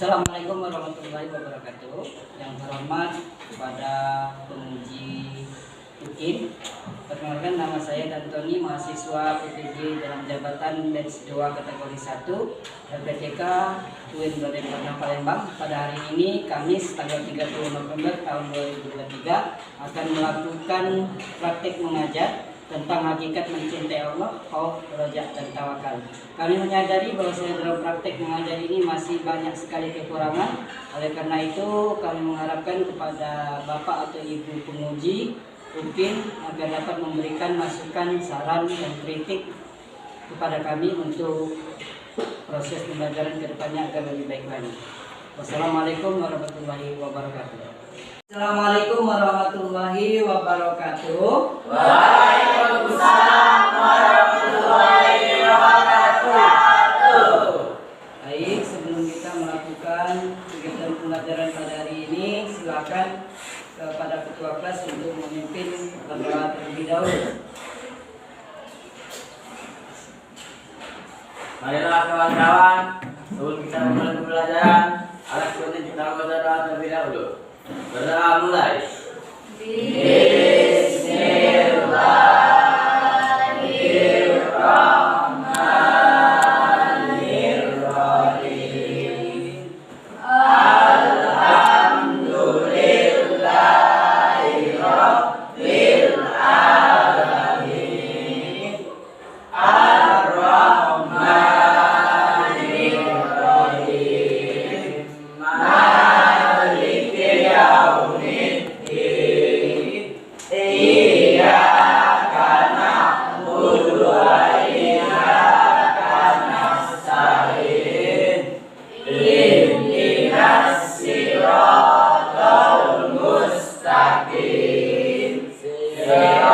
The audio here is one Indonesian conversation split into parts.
Assalamualaikum warahmatullahi wabarakatuh. Yang terhormat kepada penguji UKIN, perkenalkan nama saya Dantoni, mahasiswa PPG dalam jabatan batch 2 kategori 1 LPTK UIN Baden Palembang. Pada hari ini Kamis tanggal 30 November tahun 2023 akan melakukan praktik mengajar tentang hakikat mencintai Allah, khauf, roja, dan tawakal. Kami menyadari bahwa dalam praktek mengajar ini masih banyak sekali kekurangan. Oleh karena itu, kami mengharapkan kepada Bapak atau Ibu penguji UKIN agar dapat memberikan masukan, saran, dan kritik kepada kami untuk proses pembelajaran ke depannya agar lebih baik lagi. Wassalamualaikum warahmatullahi wabarakatuh. Assalamualaikum warahmatullahi wabarakatuh. Waalaikumsalam warahmatullahi wabarakatuh. Baik, sebelum kita melakukan kegiatan pembelajaran pada hari ini, silakan kepada ketua kelas untuk memimpin berdoa terlebih dahulu. Marilah kawan-kawan, sebelum kita mulai pembelajaran, alat penting kita berdoa terlebih dahulu. Berdoa mulai. Bismillahirrahmanirrahim. Alhamdulillahirabbil alamin. Ar-Rahmanirrahim. Maliki yaumiddin. Iyyaka na'budu wa iyyaka nasta'in. Ihdinas siratal mustaqim. Siratal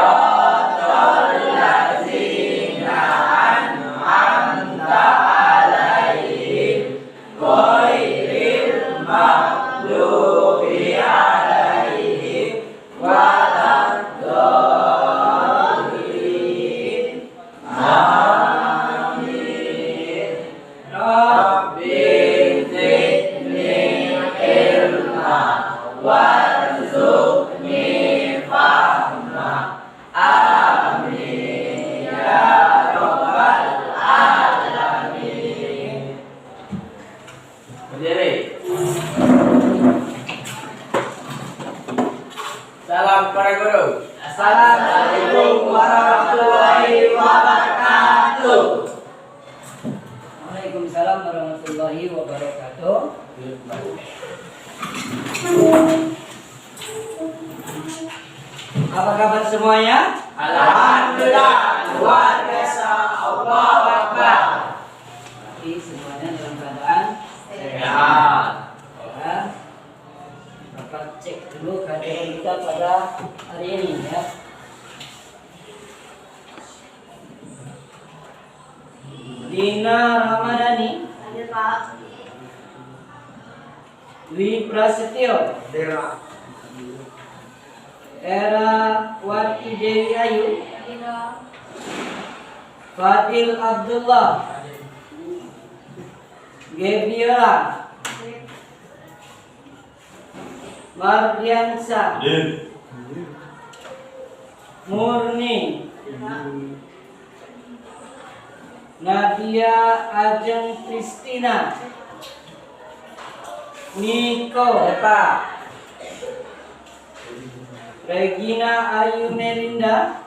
ladzina an'amta 'alaihim ghairil maghdubi 'alaihim waladdallin. Amin. Rabbi zidni ilma warzuqni fahma. Amin ya rabbal alamin. Berdiri. Salam para guru. Assalamualaikum warahmatullahi wabarakatuh. Waalaikumsalam warahmatullahi wabarakatuh. Apa kabar semuanya? Alhamdulillah, luar biasa. Allahu Akbar. Jadi semuanya dalam keadaan Sehat. ya. Dapat cek dulu kehadiran kita pada hari ini ya. Dina Ramadhani Dwi Prasetyo, Era Wati Dewi Ayu, Fadil Abdullah, Gebiola, Mardiansa, Murni, Nadia Ajeng Kristina, Niko, Regina Ayu Melinda,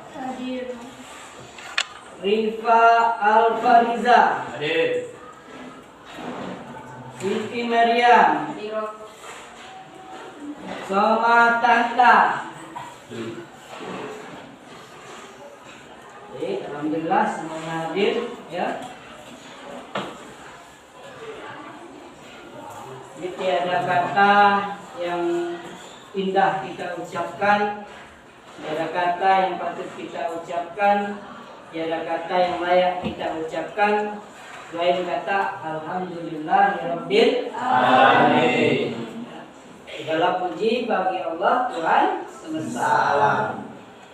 Rifa Alfariza, Siti Maryam, Soma Tanta. Jadi, alhamdulillah semuanya hadir ya. Jadi tiada kata yang indah kita ucapkan, tiada kata yang patut kita ucapkan, tiada kata yang layak kita ucapkan selain kata alhamdulillahirabbil alamin. Segala puji bagi Allah Tuhan semesta alam.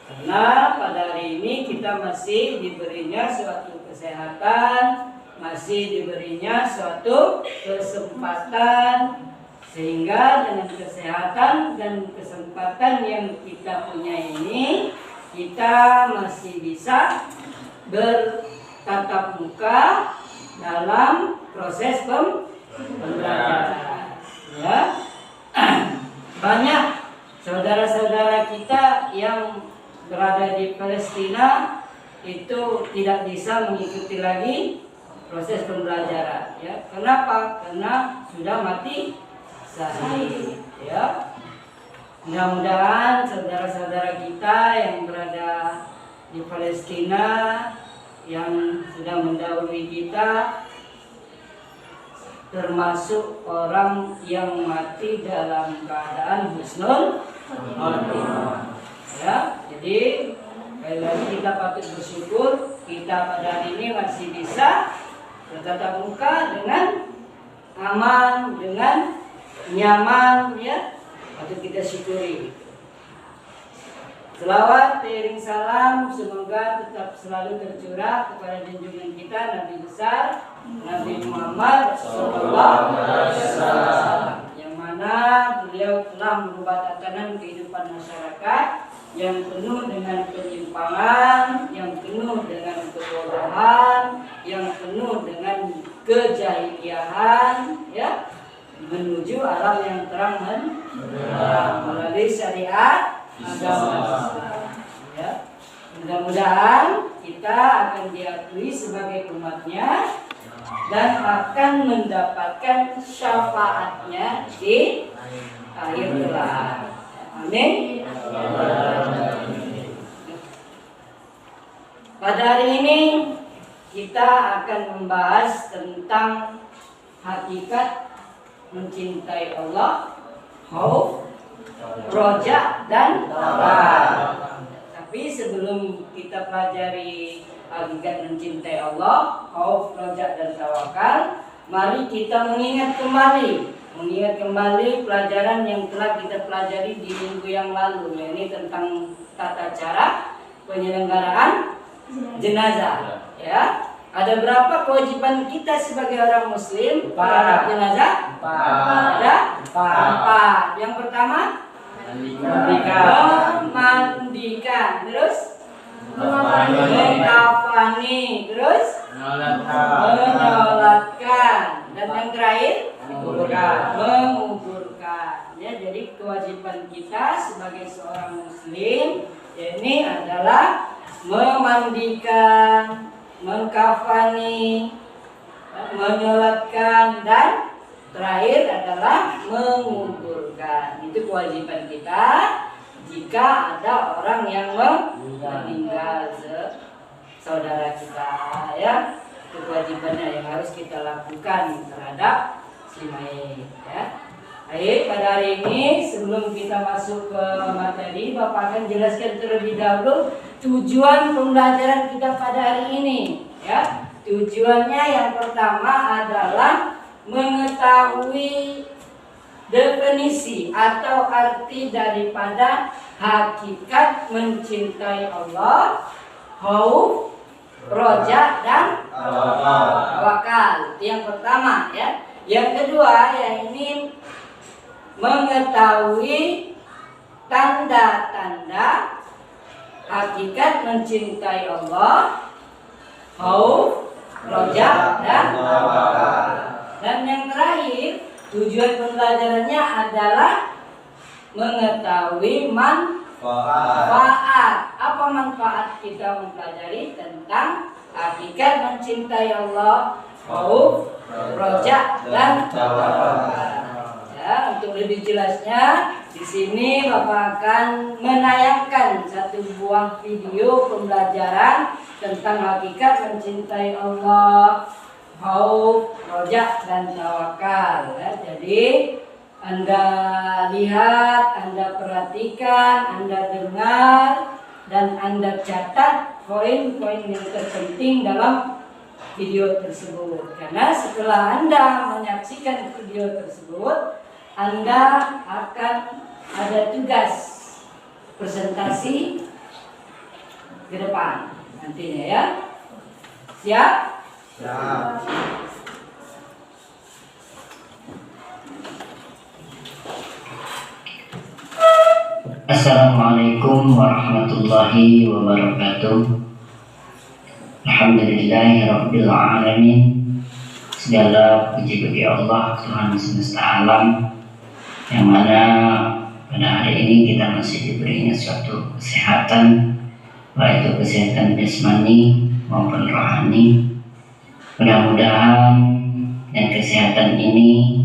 Karena pada hari ini kita masih diberinya suatu kesehatan, masih diberinya suatu kesempatan, sehingga dengan kesehatan dan kesempatan yang kita punya ini, kita masih bisa bertatap muka dalam proses pembelajaran. Ya. Banyak saudara-saudara kita yang berada di Palestina itu tidak bisa mengikuti lagi proses pembelajaran. Ya. Kenapa? Karena sudah mati syahid. Ya. Mudah-mudahan saudara-saudara kita yang berada di Palestina yang sudah mendahului kita termasuk orang yang mati dalam keadaan husnul khotimah. Ya, jadi sekali lagi kita patut bersyukur kita pada hari ini masih bisa bertatap muka dengan aman, dengan nyaman, ya, patut kita syukuri. Selawat iring salam semoga tetap selalu tercurah kepada junjungan kita Nabi besar Nabi Muhammad SAW, yang mana beliau telah merubah tatanan kehidupan masyarakat yang penuh dengan penyimpangan, yang penuh dengan kebodohan, yang penuh dengan kejahiliahan, ya, menuju alam yang terang melalui syariat agama Islam. Ya. Mudah-mudahan kita akan diakui sebagai umatnya dan akan mendapatkan syafaatnya di akhir kelak. Amin. Pada hari ini kita akan membahas tentang hakikat mencintai Allah, khauf, roja, dan tawakal. Tapi sebelum kita pelajari hakikat mencintai Allah, khauf, roja, dan tawakal, mari kita mengingat kembali pelajaran yang telah kita pelajari di minggu yang lalu, yaitu tentang tata cara penyelenggaraan jenazah. Ya, ada berapa kewajiban kita sebagai orang Muslim terhadap jenazah? Ada 4. Yang pertama, memandikan, terus mengkafani, terus menyolatkan, dan yang terakhir menguburkan. Ya, jadi kewajiban kita sebagai seorang Muslim ini adalah memandikan, mengkafani, menyolatkan, dan terakhir adalah menguburkan. Itu kewajiban kita jika ada orang yang meninggal saudara kita, ya. Itu kewajibannya yang harus kita lakukan terhadap si mayit, ya. Baik, pada hari ini sebelum kita masuk ke materi, Bapak akan jelaskan terlebih dahulu tujuan pembelajaran kita pada hari ini, ya. Tujuannya yang pertama adalah mengetahui definisi atau arti daripada hakikat mencintai Allah, khauf, roja, dan tawakal. Yang pertama, ya. Yang kedua, ini mengetahui tanda-tanda hakikat mencintai Allah, khauf, roja, dan tawakal. Dan yang terakhir, tujuan pembelajarannya adalah mengetahui manfaat. Apa manfaat kita mempelajari tentang hakikat mencintai Allah, khauf, roja, dan tawakal. Ya, untuk lebih jelasnya, di sini Bapak akan menayangkan satu buah video pembelajaran tentang hakikat mencintai Allah, khauf, roja, dan tawakal. Ya, jadi Anda lihat, Anda perhatikan, Anda dengar, dan Anda catat poin-poin yang terpenting dalam video tersebut. Karena setelah Anda menyaksikan video tersebut, Anda akan ada tugas presentasi ke depan nantinya, ya. Siap? Ya. Assalamualaikum warahmatullahi wabarakatuh. Alhamdulillahirabbil alamin. Segala puji bagi Allah Tuhan semesta alam, yang mana pada hari ini kita masih diberinya suatu kesehatan, baik itu kesehatan jasmani maupun rohani. Mudah-mudahan yang kesehatan ini,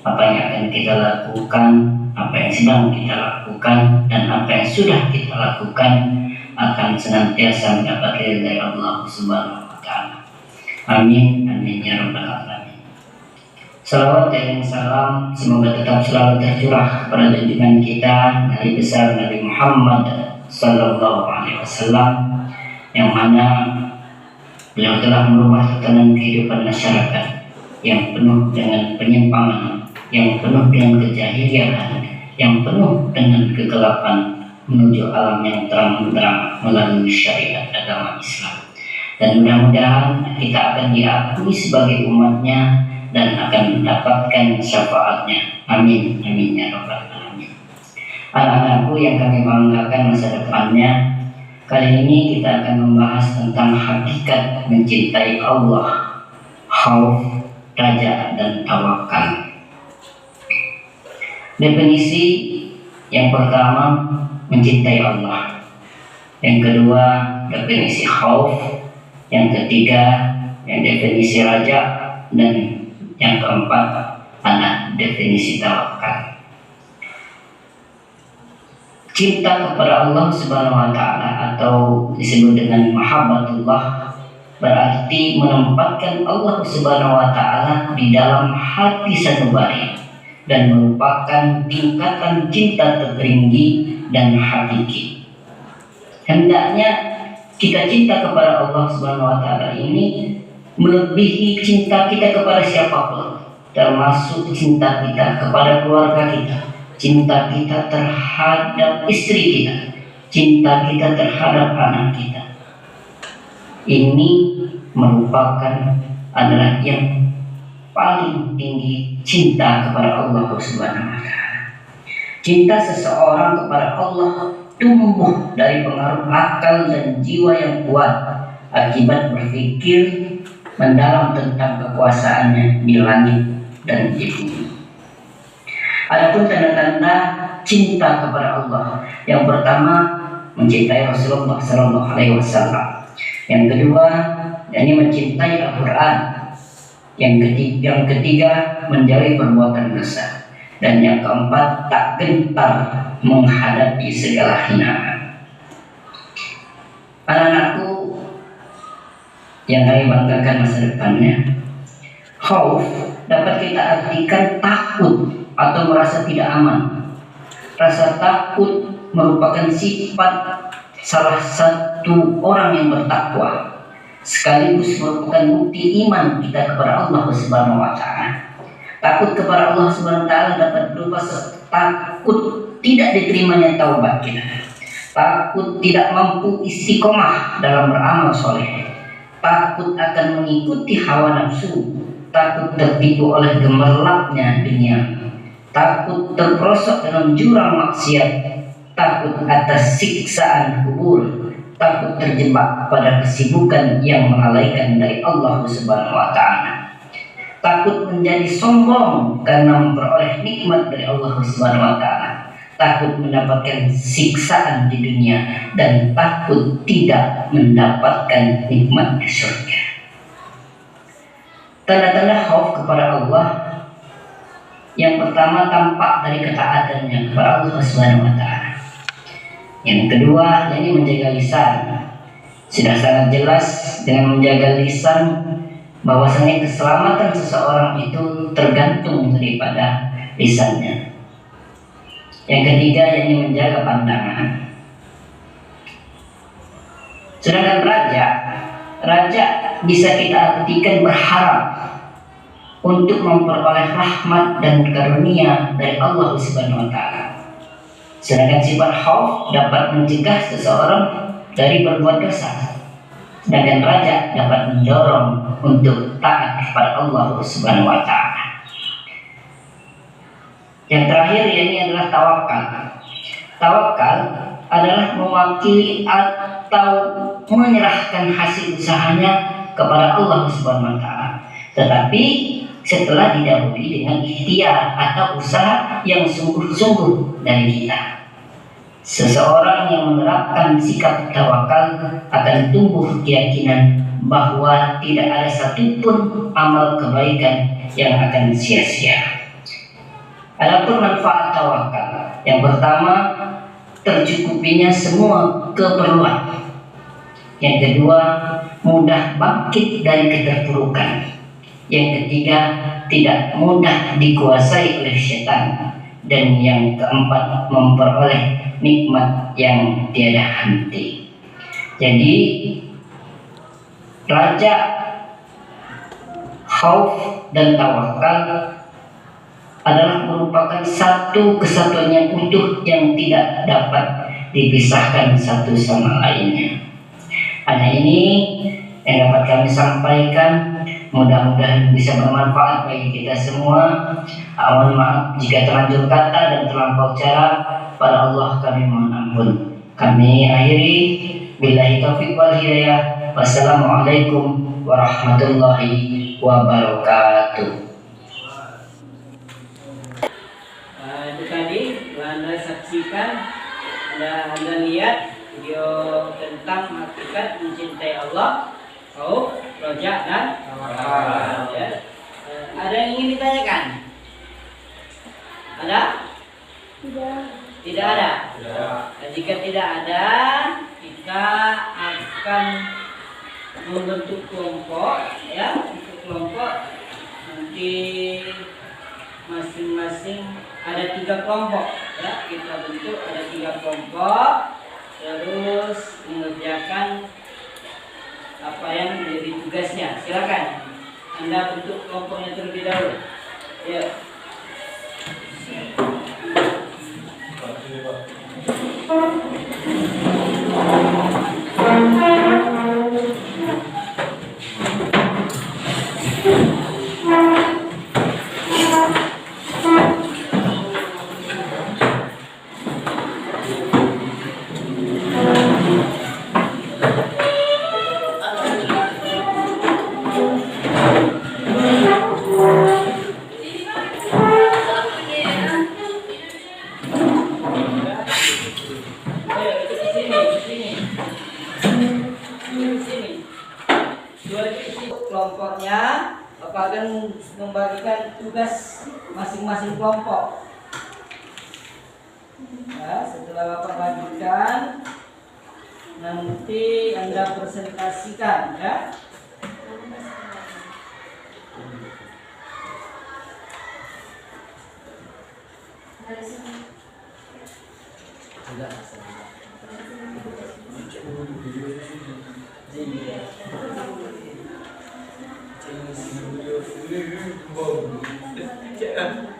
apa yang akan kita lakukan, apa yang sedang kita lakukan, dan apa yang sudah kita lakukan akan senantiasa mendapat ridha dari Allah Subhanahu wa Ta'ala. Amin, amin ya rabbal alamin. Salawat dan salam semoga tetap selalu tercurah kepada junjungan kita Nabi besar Nabi Muhammad sallallahu alaihi wasallam, yang mana beliau telah merubah tatanan kehidupan masyarakat yang penuh dengan penyimpangan, yang penuh dengan kejahilian, yang penuh dengan kegelapan menuju alam yang terang benderang melalui syariat agama Islam. Dan mudah-mudahan kita akan diakui sebagai umatnya dan akan mendapatkan syafaatnya. Amin, amin ya rabbal alamin. Anak-anakku yang kami banggakan masa depannya, kali ini kita akan membahas tentang hakikat mencintai Allah, khauf, raja, dan tawakal. Definisi yang pertama, mencintai Allah. Yang kedua, definisi khauf. Yang ketiga, yang definisi raja. Dan yang keempat, ada definisi tawakal. Cinta kepada Allah Subhanahu wa Ta'ala atau disebut dengan mahabbatullah berarti menempatkan Allah Subhanahu wa Ta'ala di dalam hati sanubari dan merupakan tingkatan cinta tertinggi dan hakiki. Hendaknya kita cinta kepada Allah Subhanahu wa Ta'ala ini melebihi cinta kita kepada siapapun, termasuk cinta kita kepada keluarga kita, cinta kita terhadap istri kita, cinta kita terhadap anak kita. Ini merupakan adalah yang paling tinggi cinta kepada Allah Subhanahu wa Ta'ala. Cinta seseorang kepada Allah tumbuh dari pengaruh akal dan jiwa yang kuat akibat berpikir mendalam tentang kekuasaannya di langit dan di bumi. Adapun tanda-tanda cinta kepada Allah, yang pertama mencintai Rasulullah Sallallahu Alaihi Wasallam, yang kedua yakni mencintai Al-Quran, yang ketiga menjauhi perbuatan dosa, dan yang keempat tak gentar menghadapi segala hinaan. Anak-anakku yang kami banggakan masa depannya, khauf dapat kita artikan takut atau merasa tidak aman. Rasa takut merupakan sifat salah satu orang yang bertakwa, sekaligus merupakan bukti iman kita kepada Allah Subhanahu wa Ta'ala. Takut kepada Allah Subhanahu wa Ta'ala dapat berupa takut tidak diterimanya taubat kita, takut tidak mampu istiqomah dalam beramal soleh, takut akan mengikuti hawa nafsu, takut tertipu oleh gemerlapnya dunia, takut terperosok dalam jurang maksiat, takut atas siksaan kubur, takut terjebak pada kesibukan yang melalaikan dari Allah Subhanahu wa Ta'ala, takut menjadi sombong karena memperoleh nikmat dari Allah Subhanahu wa Ta'ala, takut mendapatkan siksaan di dunia, dan takut tidak mendapatkan nikmat di surga. Tanda-tanda khauf kepada Allah, yang pertama tampak dari ketaatannya kepada Allah Subhanahu wa Ta'ala. Yang kedua, yakni menjaga lisan. Sudah sangat jelas dengan menjaga lisan bahwasanya keselamatan seseorang itu tergantung daripada lisannya. Yang ketiga, yakni menjaga pandangan. Sedangkan raja bisa kita artikan berharap untuk memperoleh rahmat dan karunia dari Allah Subhanahu wa Ta'ala. Sedangkan sifat khauf dapat mencegah seseorang dari berbuat dosa. Sedangkan raja dapat mendorong untuk taat kepada Allah Subhanahu wa taala. Yang terakhir ini adalah tawakal. Tawakal adalah mewakili atau menyerahkan hasil usahanya kepada Allah Subhanahu wa taala. Tetapi setelah didahului dengan ikhtiar atau usaha yang sungguh-sungguh dari kita. Seseorang yang menerapkan sikap tawakal akan tumbuh keyakinan bahwa tidak ada satupun amal kebaikan yang akan sia-sia. Adapun manfaat tawakal, yang pertama, tercukupinya semua keperluan. Yang kedua, mudah bangkit dari keterpurukan. Yang ketiga, tidak mudah dikuasai oleh setan. Dan yang keempat, memperoleh nikmat yang tiada henti. Jadi raja, khauf dan tawakal adalah merupakan satu kesatuan yang utuh yang tidak dapat dipisahkan satu sama lainnya. Hanya ini yang dapat kami sampaikan. Mudah-mudahan bisa bermanfaat bagi kita semua. Mohon maaf jika terlanjur kata dan terlampau cara. Pada Allah kami mohon ampun. Kami akhiri. Billahi taufiq wal hidayah. Wassalamualaikum warahmatullahi wabarakatuh. Itu tadi Anda saksikan, Anda lihat video tentang hakikat mencintai Allah, khauf, roja dan tawakal. Ya. Ada yang ingin ditanyakan? Ada? Tidak ada. Dan jika tidak ada, kita akan membentuk kelompok, ya, untuk kelompok nanti masing-masing ada 3 kelompok, ya, kita bentuk ada 3 kelompok, terus mengerjakan apa yang menjadi tugasnya. Silakan Anda bentuk kelompoknya terlebih dahulu. Ya. Kelompoknya Bapak akan membagikan tugas masing-masing kelompok. Ya, setelah Bapak bagikan, nanti Anda presentasikan, ya.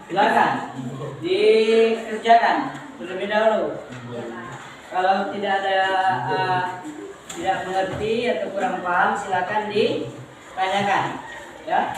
Silakan dikerjakan terlebih dahulu. Kalau tidak ada tidak mengerti atau kurang paham, silakan ditanyakan, ya.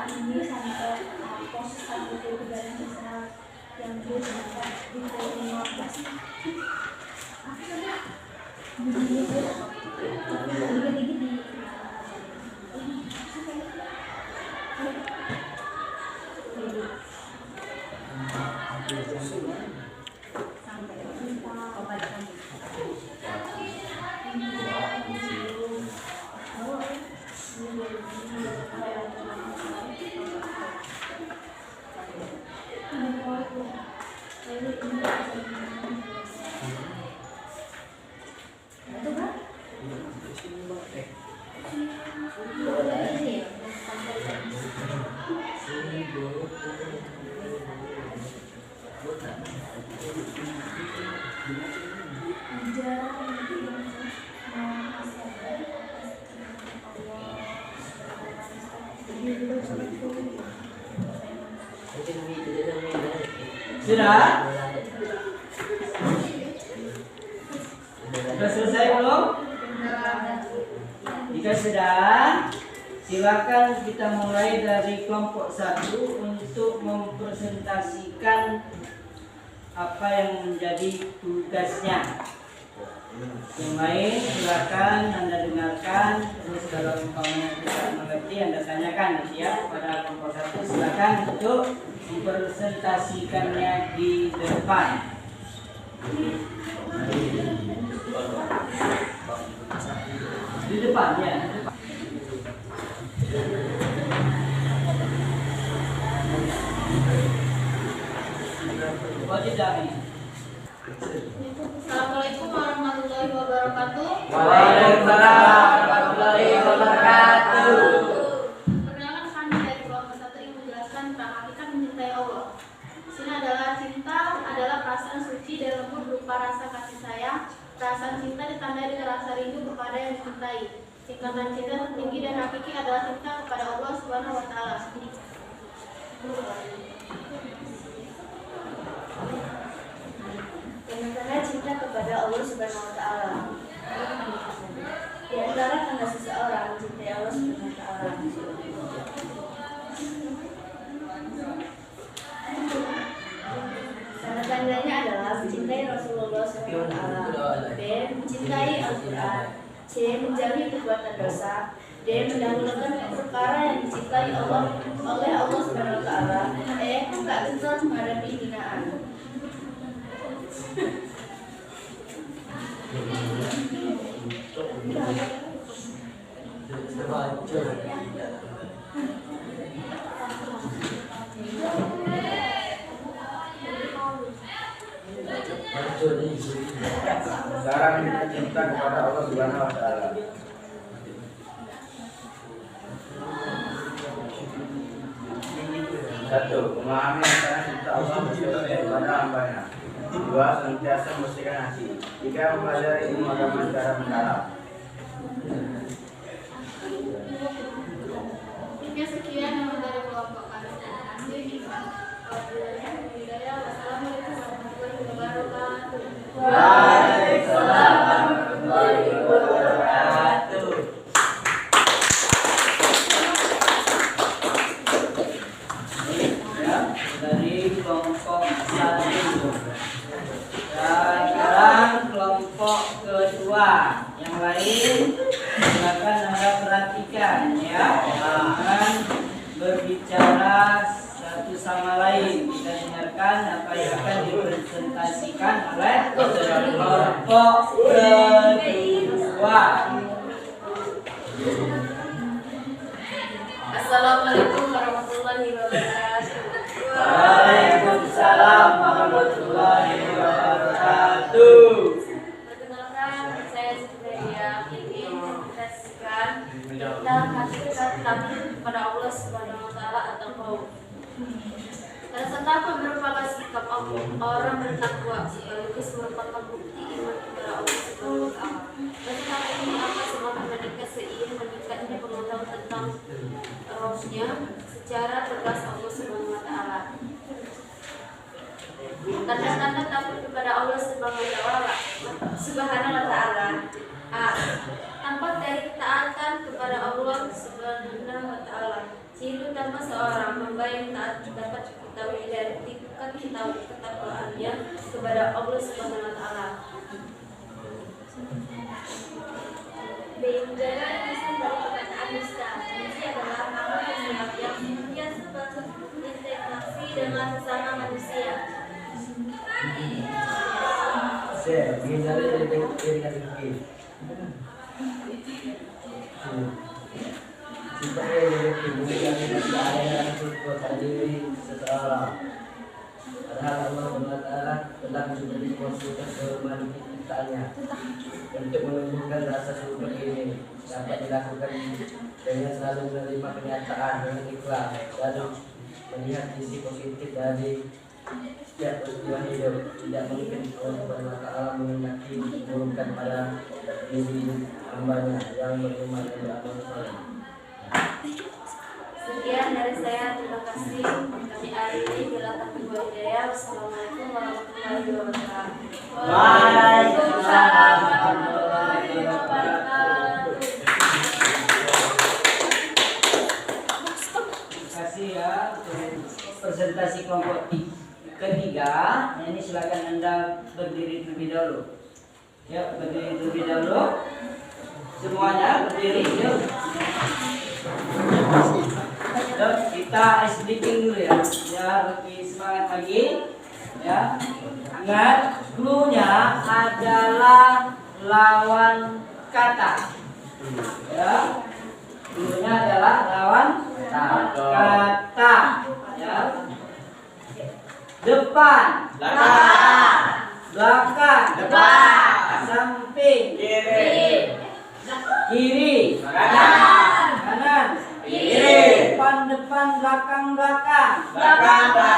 Ini sampai proses sampai ke yang dia dapat di 15. Sudah? Sudah selesai belum? Jika sudah, silakan kita mulai dari kelompok 1 untuk mempresentasikan apa yang menjadi tugasnya. Yang lain silakan Anda dengarkan, terus kalau umpamanya tidak mengerti Anda tanyakan ya kepada kelompok 1. Silakan untuk mempresentasikannya di depan. Di depan ya. Oh tidak nih. Assalamualaikum warahmatullahi wabarakatuh. Waalaikumsalam warahmatullahi wabarakatuh. Perkenalkan, kami dari kelompok 1 yang menjelaskan tentang hakikat mencintai Allah. Di sini adalah cinta adalah perasaan suci dan lembut berupa rasa kasih sayang. Perasaan cinta ditandai dengan rasa rindu kepada yang dicintai. Tingkatan cinta tertinggi dan hakiki adalah cinta kepada Allah Subhanahu wa taala. Tanda cinta kepada Allah Subhanahu wa taala. Di antara tanda seseorang mencintai Allah Subhanahu wa taala. Tanda-tandanya adalah mencintai Rasulullah SAW, B. mencintai Al-Quran, C. menjauhi perbuatan dosa, D. mendahulukan perkara yang dicintai oleh Allah Subhanahu wa taala, E. tak gentar menghadapi hinaan. Sekarang kita cinta kepada Allah Subhanahu wa taala. Satu, memahami akan cinta Allah kepada hambanya. 2, senantiasa membersihkan hati. 3, mempelajari ilmu agama secara mendalam. Mungkin sekian yang dari kelompok kami. Wassalamualaikum warahmatullahi wabarakatuh. Waalaikumsalam warahmatullahi wabarakatuh. Ya, dari kelompok 1. Dan sekarang kelompok kedua. Yang lain silakan Anda perhatikan ya. Jangan berbicara satu sama lain. Kita dengarkan apa yang akan dipresentasikan oleh kelompok kedua. Assalamualaikum warahmatullahi wabarakatuh. Waalaikumsalam warahmatullahi wabarakatuh. Perkenalkan, saya Zubaidah ingin mempresentasikan tentang hakikat takut kepada Allah Subhanahu wa taala atau khauf. Rasa takut merupakan sikap orang bertakwa sekaligus merupakan bukti iman kepada Allah Subhanahu wa taala. Rasa takut ini akan semakin meningkat seiring meningkatnya pengetahuan tentang rohnya secara tegas Allah Subhanahu wa taala. Tanda-tanda takut kepada Allah Subhanahu wa taala. A. Tampak dari ketaatan kepada Allah Subhanahu wa taala. Ciri utama seorang hamba yang taat dapat diketahui dari tingkat ketakwaannya kepada Allah Subhanahu wa taala. B. Menjaga lisan dari perkataan dusta. Ini adalah makhluk yang seperti interaksi dengan sesama manusia. Saya menghindari dari negatif. Supaya negatif bukan keadaan pada diri seseorang. Padahal Allah SWT telah memberi konsultan kehormatan ciptaannya untuk menumbuhkan rasa syukur ini dapat dilakukan dengan selalu menerima kenyataan dengan ikhlas, lalu melihat sisi positif dari setiap peristiwa hidup. Tidak mungkin Allah Subhanahu wa taala mengendaki keburukan pada diri hambanya yang beriman dan beramal saleh. dari saya. Terima kasih. Kami akhiri. Bila taufiq wal hidayah. Wassalamualaikum warahmatullahi wabarakatuh. Waalaikumsalam warahmatullahi wabarakatuh. Terima kasih ya untuk presentasi kelompok ketiga. Ini silakan Anda berdiri terlebih dahulu. Ya, berdiri terlebih dahulu. Semuanya berdiri. Yuk. Yuk, kita ice breaking dulu ya. Ya, lebih semangat lagi. Ya. Ingat, clue-nya adalah lawan kata. Ya. Clue-nya adalah lawan kata. Ya. Depan, belakang, samping, kiri, kanan, depan, belakang, depan, belakang,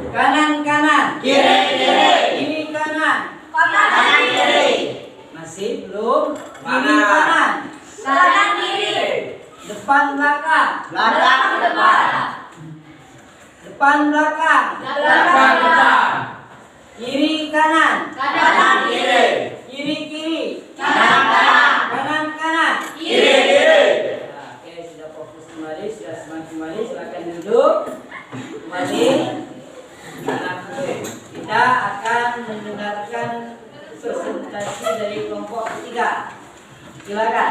depan, kanan, kiri, kanan. Masih belum. Kiri, kanan, depan, belakang, depan, belakang, kiri, kanan, kiri, kanan. Oke, sudah fokus kembali, sudah semangat kembali. Silakan duduk kembali. Kita akan mendengarkan presentasi dari kelompok ketiga. Silakan.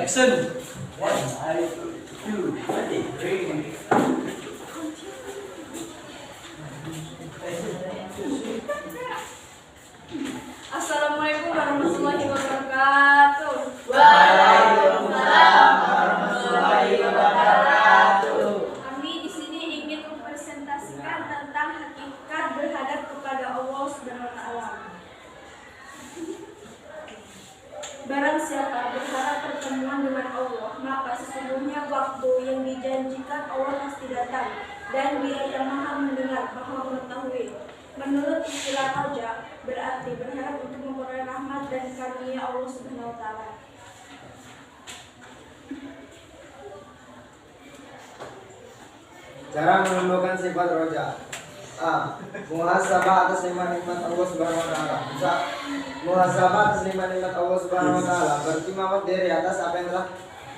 Action. Assalamualaikum warahmatullahi wabarakatuh. Waalaikumsalam warahmatullahi wabarakatuh. Kami di sini ingin mempresentasikan tentang hakikat berhadap kepada Allah Subhanahu wa taala. Barang siapa berharap pertemuan dengan Allah, maka sesungguhnya waktu yang dijanjikan Allah pasti datang, dan Dia yang Maha mendengar, Maha mengetahui. Menurut istilah roja, berarti berharap untuk memperoleh rahmat dan karunia Allah Subhanahu wa taala. Cara menentukan sifat roja. A. Muhasabah atas nikmat Allah Subhanahu wa taala. Bisa muhasabah atas nikmat Allah Subhanahu wa taala bertimbang dari atas apa yang telah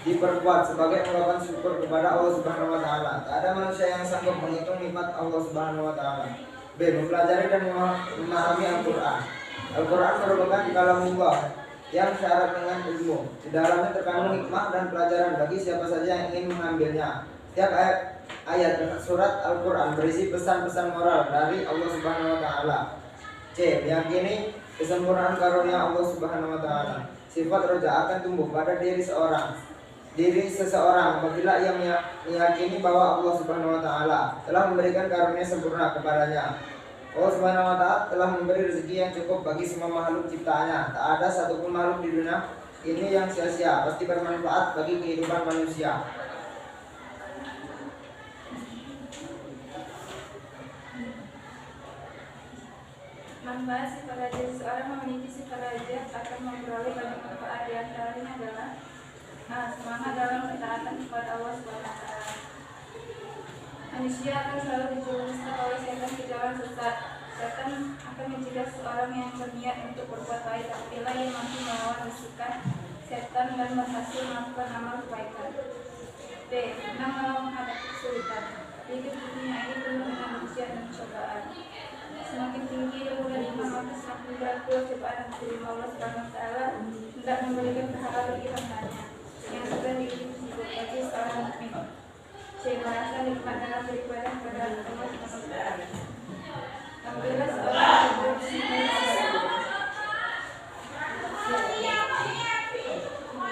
diperbuat sebagai ungkapan syukur kepada Allah Subhanahu wa taala. Tak ada manusia yang sanggup menghitung nikmat Allah Subhanahu wa taala. B. Mempelajari dan memahami Al-Qur'an. Al-Qur'an merupakan kalamullah yang syarat dengan ilmu. Di dalamnya terkandung hikmah dan pelajaran bagi siapa saja yang ingin mengambilnya. Setiap ayat surat Al-Quran berisi pesan-pesan moral dari Allah Subhanahu wa taala. C. Meyakini kesempurnaan karunia Allah Subhanahu wa taala. Sifat roja akan tumbuh pada diri seseorang apabila ia meyakini bahwa Allah Subhanahu wa taala telah memberikan karunia sempurna kepadanya. Allah Subhanahu wa taala telah memberi rezeki yang cukup bagi semua makhluk ciptaannya. Tak ada satupun makhluk di dunia ini yang sia-sia, pasti bermanfaat bagi kehidupan manusia. Manfaat sifat raja. Seorang memiliki sifat raja akan memperoleh banyak manfaat. Di antaranya adalah semangat dalam ketaatan kepada Allah Subhanahu wa taala. Manusia akan selalu dijerumuskan oleh setan ke jalan sesat. Setan akan mencegah seorang yang berniat untuk berbuat baik apabila ia mampu melawan bisikan setan dan berhasil melakukan amal kebaikan. B. Menang walau menghadapi kesulitan. Hidup di dunia ini penuh dengan ujian dan cobaan. Semakin tinggi ilmu dan iman, maka semakin berat pula cobaan yang diterima Allah Subhanahu wa taala hendak memberikan pahala bagi hambanya yang sudah diuji bagi seorang mukmin. C. Merasa nikmat dalam beribadah kepada Allah Subhanahu wa taala. Apabila seorang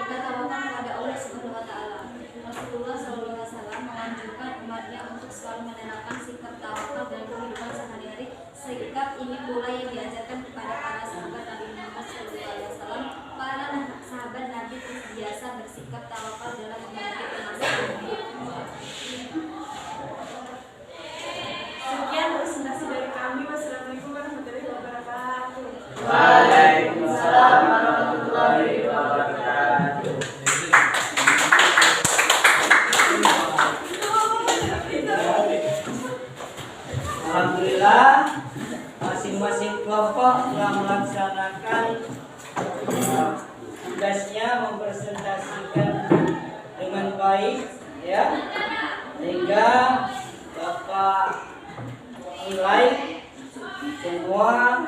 kita tawakal kepada Allah Subhanahu wa taala. Rasulullah sallallahu alaihi wasallam menganjurkan umatnya untuk selalu menerapkan sikap tawakal dalam kehidupan sehari-hari. Sikap ini pula yang diajarkan kepada para sahabat Nabi Muhammad sallallahu alaihi wasallam. Para ya. Sehingga Bapak nilai semua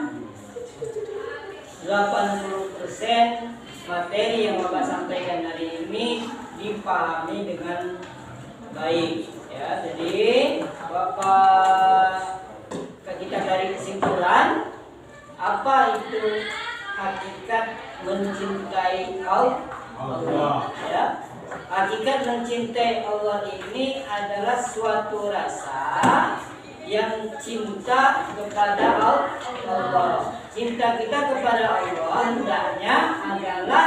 80% materi yang Bapak sampaikan hari ini dipahami dengan baik ya. Jadi Bapak kita dari kesimpulan apa itu hakikat mencintai Allah ya. Hakikat mencintai Allah ini adalah suatu rasa yang cinta kepada Allah. Cinta kita kepada Allah hendaknya adalah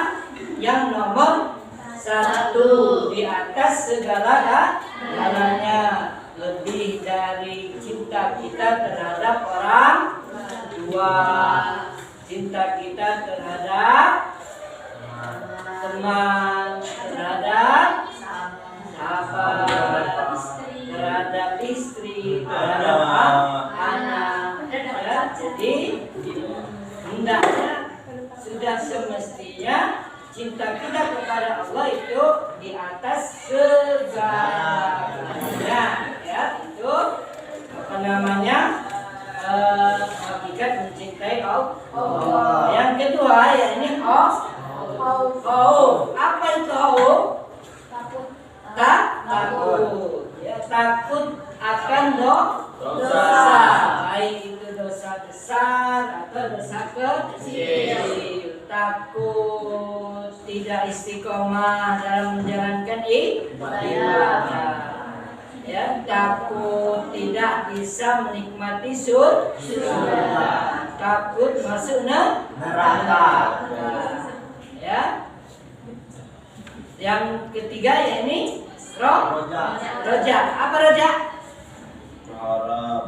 yang nomor satu di atas segala galanya, lebih dari cinta kita terhadap orang tua, cinta kita terhadap teman, terhadap sahabat, terhadap istri, terhadap anak ya. Jadi hendaknya sudah semestinya cinta kita kepada Allah itu di atas segalanya ya. Itu apa namanya, hakikat mencintai Allah. Yang kedua ya ini apa itu takut ya, takut akan dosa, baik itu dosa besar atau dosa kecil. Takut tidak istiqomah dalam menjalankan ibadah ya, takut tidak bisa menikmati surga, takut masuk neraka ya. Yang ketiga ya ini roja. Apa roja?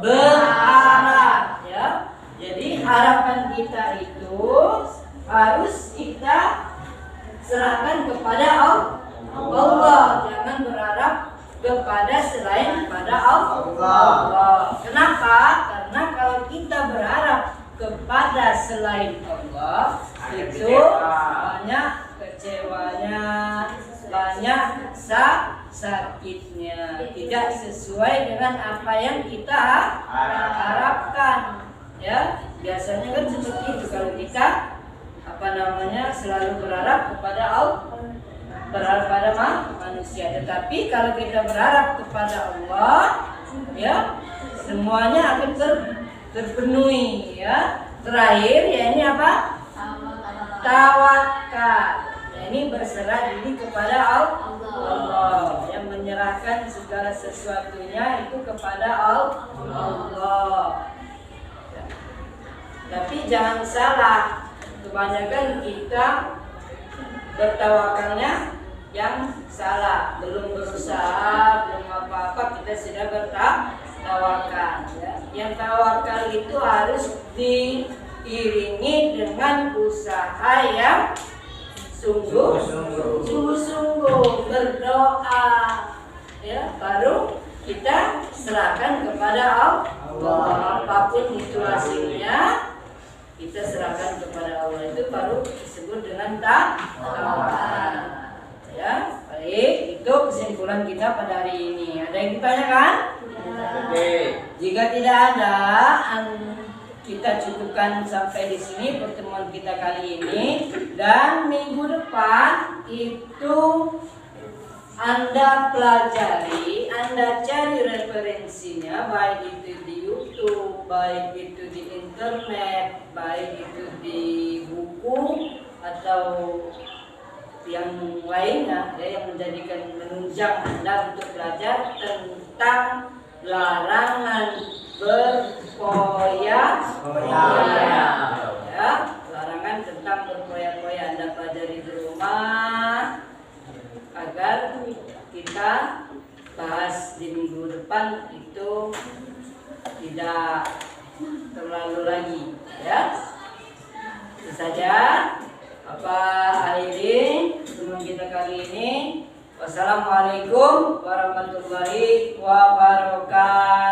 Berharap ya. Jadi harapan kita itu harus kita serahkan kepada Allah. Jangan berharap kepada selain pada Allah. Kenapa? Karena kalau kita berharap kepada selain Allah itu banyak kecewanya, banyak sakitnya, tidak sesuai dengan apa yang kita harapkan ya. Biasanya kan seperti itu kalau kita selalu berharap kepada Allah, berharap pada manusia. Tetapi kalau kita berharap kepada Allah ya, semuanya akan terpenuhi ya. Terakhir ya ini apa? Tawakal. Ya, ini berserah diri kepada Allah, yang menyerahkan segala sesuatunya itu kepada Allah. Ya. Tapi jangan salah, kebanyakan kita bertawakalnya yang salah, belum berusaha, belum apa-apa kita sudah bertawakal. Ya. Yang tawakal itu harus diiringi dengan usaha yang sungguh-sungguh berdoa, ya, baru kita serahkan kepada Allah. Apapun itu hasilnya, kita serahkan kepada Allah, itu baru disebut dengan tawakal. Ya, baik, itu kesimpulan kita pada hari ini. Ada yang ditanyakan? Oke. Jika tidak ada, kita cukupkan sampai di sini pertemuan kita kali ini, dan minggu depan itu Anda pelajari, Anda cari referensinya, baik itu di YouTube, baik itu di internet, baik itu di buku atau yang lainnya ya, yang menunjang Anda untuk belajar tentang larangan berfoya-foya. Ya, larangan tentang berfoya-foya Anda pelajari di rumah agar kita bahas di minggu depan itu tidak terlalu lagi ya. Itu saja apa akhiri pertemuan kita kali ini. Wassalamualaikum warahmatullahi wabarakatuh.